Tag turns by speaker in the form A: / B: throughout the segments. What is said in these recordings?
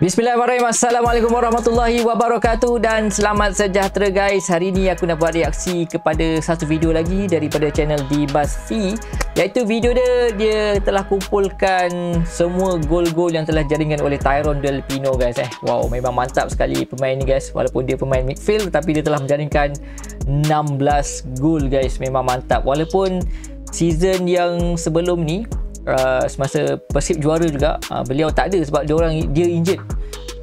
A: Bismillahirrahmanirrahim. Assalamualaikum warahmatullahi wabarakatuh dan selamat sejahtera guys. Hari ni aku nak buat reaksi kepada satu video lagi daripada channel di BuzzFeed, iaitu video dia telah kumpulkan semua gol-gol yang telah jaringkan oleh Tyrone Del Pino guys. Wow, memang mantap sekali pemain ni guys. Walaupun dia pemain midfield tapi dia telah menjaringkan 16 gol guys. Memang mantap. Walaupun season yang sebelum ni semasa Persib juara juga, beliau tak ada sebab dia injured.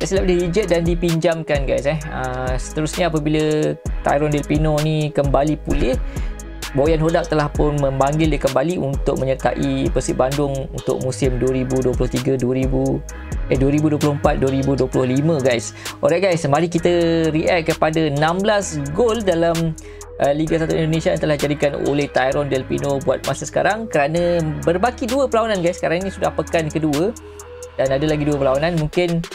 A: Silap dia injured dan dipinjamkan guys. Seterusnya apabila Tyrone Del Pino ni kembali pulih, Boyan Hodak telah pun memanggil dia kembali untuk menyertai Persib Bandung untuk musim 2023-2024-2025 guys. Alright guys, mari kita react kepada 16 gol dalam Liga 1 Indonesia yang telah dijadikan oleh Tyrone Del Pino buat masa sekarang, kerana berbaki 2 perlawanan guys. Sekarang ini sudah pekan kedua dan ada lagi 2 perlawanan. Mungkin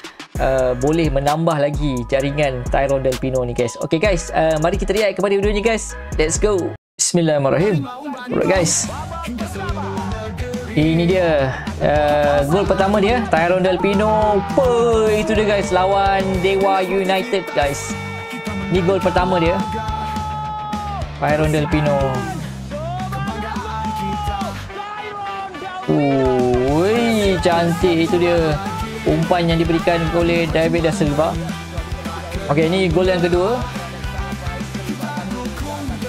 A: boleh menambah lagi jaringan Tyrone Del Pino ni guys. Okay guys, mari kita react kepada video ni guys. Let's go. Bismillahirrahmanirrahim. Alright guys, ini dia gol pertama dia, Tyrone Del Pino. Itu dia guys, lawan Dewa United guys. Ni gol pertama dia, Tyrone Del Pino. Cantik itu dia umpan yang diberikan oleh David Da Silva. Okey, ini gol yang kedua.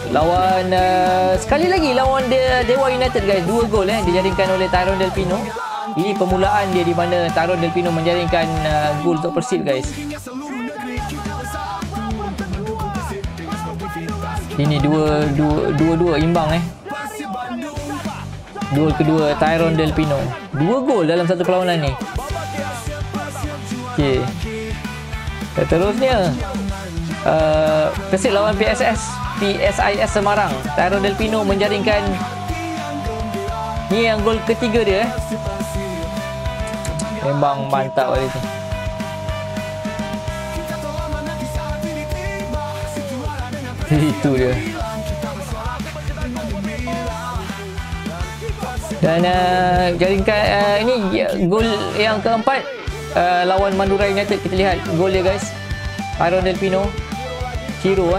A: Lawan sekali lagi lawan Dewa United guys. 2 gol dijaringkan oleh Tyrone Del Pino. Ini permulaan dia di mana Tyrone Del Pino menjaringkan gol untuk Persib guys. Ini dua imbang Gol kedua Tyrone Del Pino. 2 gol dalam satu perlawanan ni. Okey. Seterusnya Persib lawan PSIS Semarang. Tyrone Del Pino menjaringkan, ni yang gol ketiga dia. Memang mantap kali tu. Itu dia. Dan jaringkan ini gol yang keempat lawan Madura United. Kita lihat gol dia guys, Tyrone Del Pino. Ciro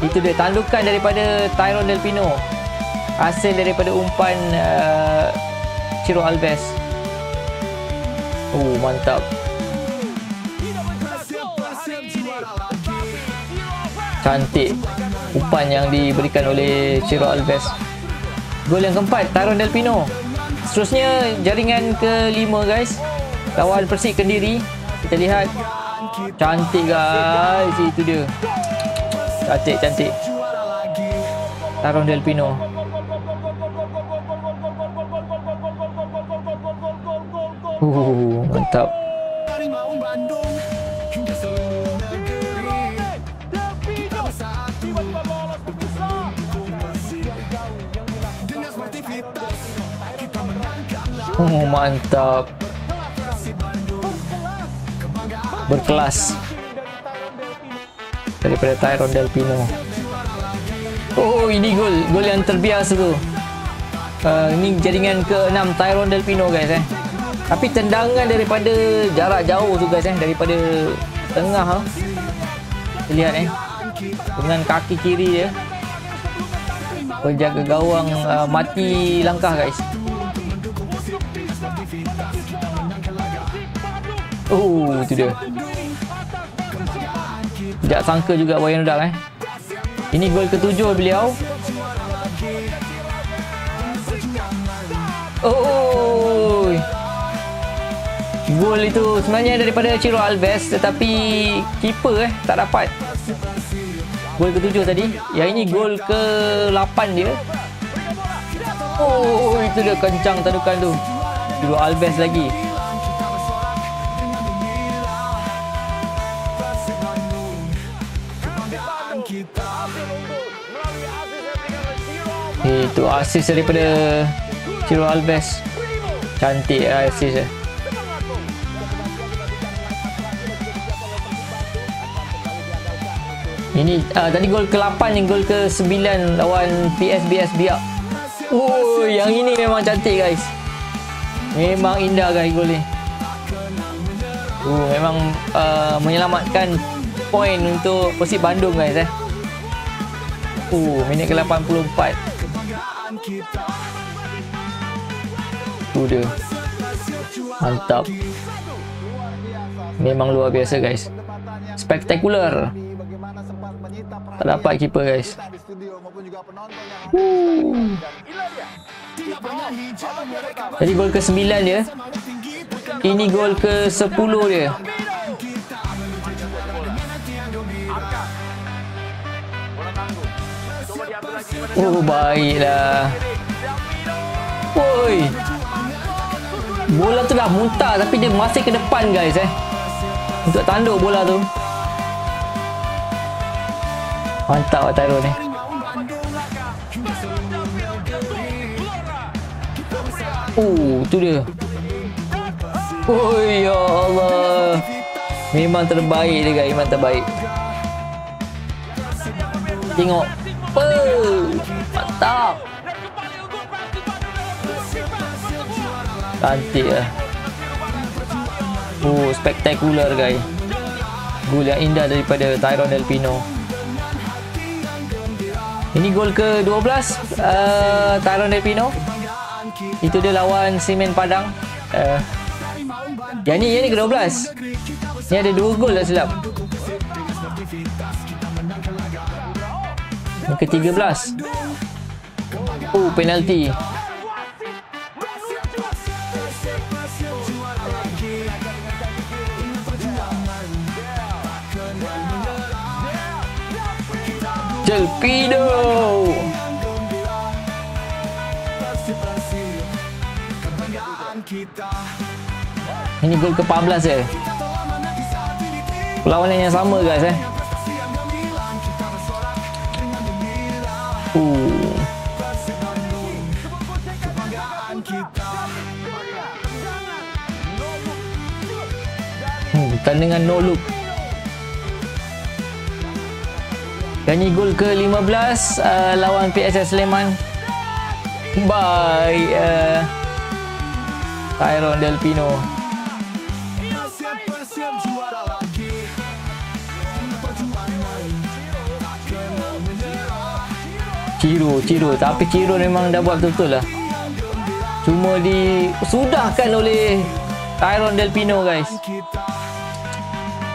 A: itu dia, tandukan daripada Tyrone Del Pino, hasil daripada umpan Ciro Alves. Mantap. Cantik umpan yang diberikan oleh Ciro Alves. Gol yang keempat Tyrone Del Pino. Seterusnya jaringan ke-5 guys, lawan Persik Kendiri. Kita lihat. Cantik guys, itu dia. Cantik Tyrone Del Pino. Mantap. Mantap. Berkelas daripada Tyrone Del Pino. Ini gol yang terbiasa tu. Ini jaringan ke-6 Tyrone Del Pino guys. Tapi tendangan daripada jarak jauh tu guys, daripada tengah. Kita lihat dengan kaki kiri dia, penjaga gawang mati langkah guys. Itu dia. Tidak sangka juga Boyan Hodak. Ini gol ke-7 beliau. Gol itu sebenarnya daripada Ciro Alves, tetapi keeper tak dapat. Gol ke-7 tadi. Yang ini gol ke-8 dia. Itu dia, kencang tandukan tu. Ciro Alves lagi. Itu assist daripada Ciro Alves. Cantik assist dia. Ini tadi gol ke-8, yang gol ke-9 lawan PSBS Biak. Yang ini memang cantik guys. Memang indah guys gol ni. Memang menyelamatkan poin untuk Persib Bandung guys minit ke 84. Tu dia. Mantap. Memang luar biasa guys. Spektakular. Tak dapat keeper guys. Jadi gol ke-9 dia. Ini gol ke-10 dia. Baiklah. Woi. Bola tu dah muntah tapi dia masih ke depan guys untuk tanduk bola tu. Mantap Tyrone ni. Tu dia. Ya Allah. Memang terbaik dia guys, memang terbaik. Tengok. Mantap. Cantik lah. Spektakular guys. Gol yang indah daripada Tyrone Del Pino. Ini gol ke-12 Tyrone Del Pino. Itu dia lawan Semen Padang. Yang ni ke-12. Ni ada 2 gol dah silap. Yang ke-13. Penalti. Del Pino. Ini gol ke-14 je. Perlawanan yang sama guys Tandingan no look. Dan ini gol ke-15 lawan PSS Sleman by Tyrone Del Pino. Ciro tapi Ciro memang dah buat betul-betul lah. Cuma disudahkan oleh Tyrone Del Pino guys.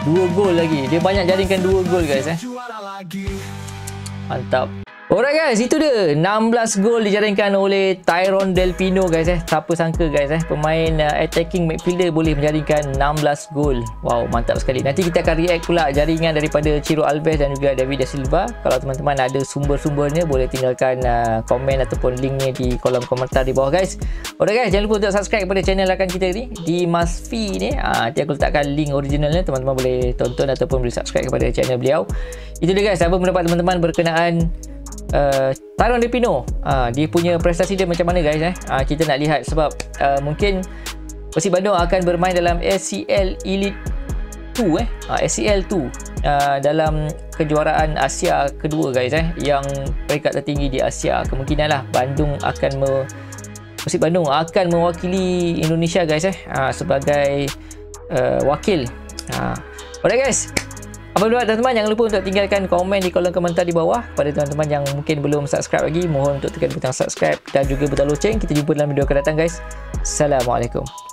A: 2 gol lagi. Dia banyak jaringkan 2 gol guys Mantap. Alright guys, itu dia 16 gol dijaringkan oleh Tyrone Del Pino guys Siapa sangka guys pemain attacking midfielder boleh menjaringkan 16 gol. Wow, mantap sekali. Nanti kita akan react pula jaringan daripada Ciro Alves dan juga David Da Silva. Kalau teman-teman ada sumber-sumbernya, boleh tinggalkan komen ataupun linknya di kolom komentar di bawah guys. Alright guys, jangan lupa untuk subscribe kepada channel rakan kita ni di Masfi ni. Nanti aku letakkan link originalnya, teman-teman boleh tonton ataupun boleh subscribe kepada channel beliau. Itu dia guys, apa pendapat teman-teman berkenaan Tyrone Del Pino. Dia punya prestasi dia macam mana guys kita nak lihat sebab mungkin Persib Bandung akan bermain dalam SCL Elite 2 SCL 2 dalam kejuaraan Asia kedua guys yang peringkat tertinggi di Asia. Kemungkinanlah Persib Bandung akan mewakili Indonesia guys sebagai wakil. Alright guys, apa pendapat teman-teman? Jangan lupa untuk tinggalkan komen di kolom komentar di bawah. Pada teman-teman yang mungkin belum subscribe lagi, mohon untuk tekan butang subscribe dan juga butang loceng. Kita jumpa dalam video akan datang guys. Assalamualaikum.